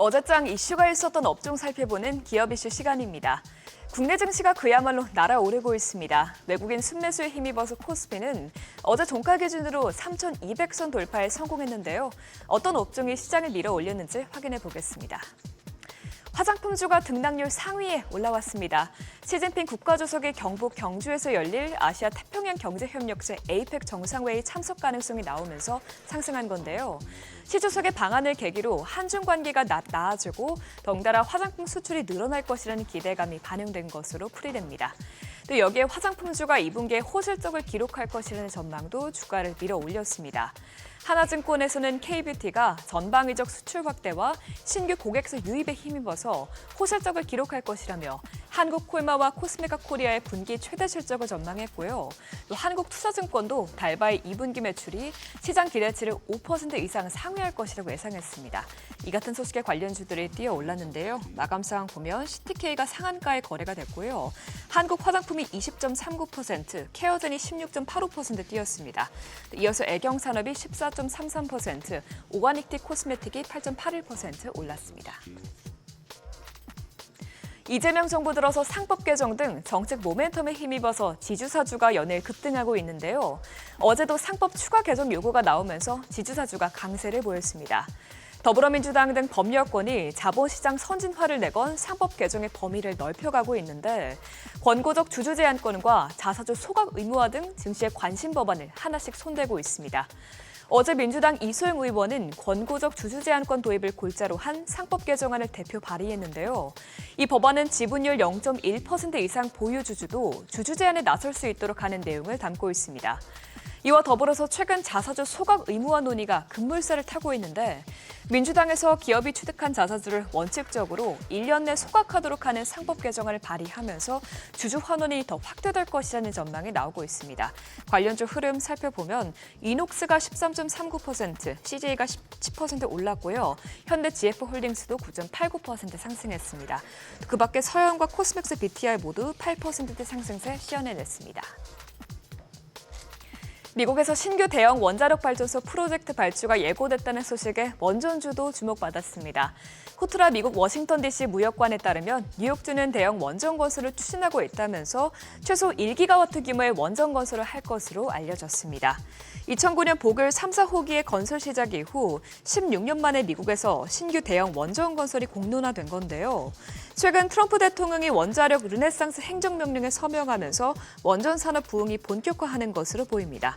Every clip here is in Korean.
어제장 이슈가 있었던 업종 살펴보는 기업 이슈 시간입니다. 국내 증시가 그야말로 날아오르고 있습니다. 외국인 순매수에 힘입어서 코스피는 어제 종가 기준으로 3,200선 돌파에 성공했는데요. 어떤 업종이 시장을 밀어 올렸는지 확인해 보겠습니다. 화장품주가 등락률 상위에 올라왔습니다. 시진핑 국가주석이 경북 경주에서 열릴 아시아 태평양 경제협력체 APEC 정상회의 참석 가능성이 나오면서 상승한 건데요. 시 주석의 방안을 계기로 한중 관계가 나아지고 덩달아 화장품 수출이 늘어날 것이라는 기대감이 반영된 것으로 풀이됩니다. 또 여기에 화장품주가 2분기에 호실적을 기록할 것이라는 전망도 주가를 밀어 올렸습니다. 하나증권에서는 K뷰티가 전방위적 수출 확대와 신규 고객수 유입에 힘입어서 호실적을 기록할 것이라며 한국콜마와 코스메가 코리아의 분기 최대 실적을 전망했고요. 또 한국투자증권도 달바의 2분기 매출이 시장 기대치를 5% 이상 상회할 것이라고 예상했습니다. 이 같은 소식에 관련주들이 뛰어올랐는데요. 마감 상황 보면 CTK가 상한가에 거래가 됐고요. 한국화장품이 20.39%, 케어젠이 16.85% 뛰었습니다. 이어서 애경산업이 14.33%, 오가닉티 코스메틱이 8.81% 올랐습니다. 이재명 정부 들어서 상법 개정 등 정책 모멘텀에 힘입어서 지주사주가 연일 급등하고 있는데요. 어제도 상법 추가 개정 요구가 나오면서 지주사주가 강세를 보였습니다. 더불어민주당 등 범여권이 자본시장 선진화를 내건 상법 개정의 범위를 넓혀가고 있는데 권고적 주주 제한권과 자사주 소각 의무화 등 증시의 관심 법안을 하나씩 손대고 있습니다. 어제 민주당 이소영 의원은 권고적 주주 제한권 도입을 골자로 한 상법 개정안을 대표 발의했는데요. 이 법안은 지분율 0.1% 이상 보유 주주도 주주 제한에 나설 수 있도록 하는 내용을 담고 있습니다. 이와 더불어서 최근 자사주 소각 의무화 논의가 급물살을 타고 있는데 민주당에서 기업이 취득한 자사주를 원칙적으로 1년 내 소각하도록 하는 상법 개정안을 발의하면서 주주 환원이 더 확대될 것이라는 전망이 나오고 있습니다. 관련주 흐름 살펴보면 이녹스가 13.39%, CJ가 10% 올랐고요. 현대 GF홀딩스도 9.89% 상승했습니다. 그 밖에 서영과 코스맥스 BTI 모두 8%대 상승세 시연해냈습니다. 미국에서 신규 대형 원자력 발전소 프로젝트 발주가 예고됐다는 소식에 원전주도 주목받았습니다. 호트라 미국 워싱턴 DC 무역관에 따르면 뉴욕주는 대형 원전 건설을 추진하고 있다면서 최소 1기가와트 규모의 원전 건설을 할 것으로 알려졌습니다. 2009년 보글 3, 4호기의 건설 시작 이후 16년 만에 미국에서 신규 대형 원전 건설이 공론화된 건데요. 최근 트럼프 대통령이 원자력 르네상스 행정명령에 서명하면서 원전 산업 부흥이 본격화하는 것으로 보입니다.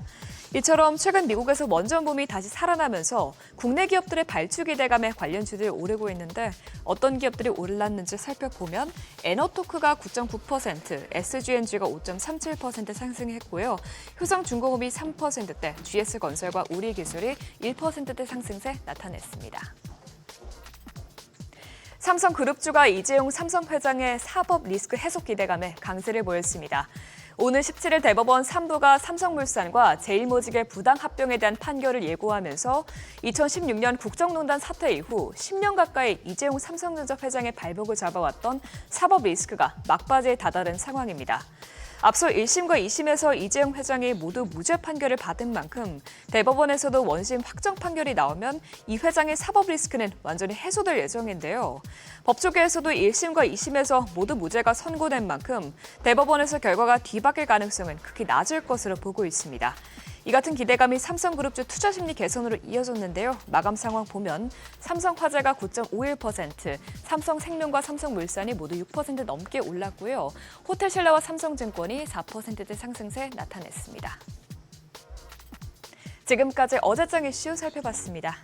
이처럼 최근 미국에서 원전 붐이 다시 살아나면서 국내 기업들의 발주 기대감에 관련주들이 오르고 있는데 어떤 기업들이 올랐는지 살펴보면 에너토크가 9.9%, SGNG가 5.37% 상승했고요. 효성중공업이 3%대, GS건설과 우리기술이 1%대 상승세 나타냈습니다. 삼성그룹주가 이재용 삼성 회장의 사법 리스크 해소 기대감에 강세를 보였습니다. 오늘 17일 대법원 3부가 삼성물산과 제일모직의 부당 합병에 대한 판결을 예고하면서 2016년 국정농단 사태 이후 10년 가까이 이재용 삼성전자 회장의 발목을 잡아왔던 사법 리스크가 막바지에 다다른 상황입니다. 앞서 1심과 2심에서 이재용 회장이 모두 무죄 판결을 받은 만큼 대법원에서도 원심 확정 판결이 나오면 이 회장의 사법 리스크는 완전히 해소될 예정인데요. 법조계에서도 1심과 2심에서 모두 무죄가 선고된 만큼 대법원에서 결과가 뒤바뀔 가능성은 극히 낮을 것으로 보고 있습니다. 이 같은 기대감이 삼성그룹주 투자심리 개선으로 이어졌는데요. 마감 상황 보면 삼성화재가 9.51%, 삼성생명과 삼성물산이 모두 6% 넘게 올랐고요. 호텔신라와 삼성증권이 4%대 상승세 나타냈습니다. 지금까지 어제장 이슈 살펴봤습니다.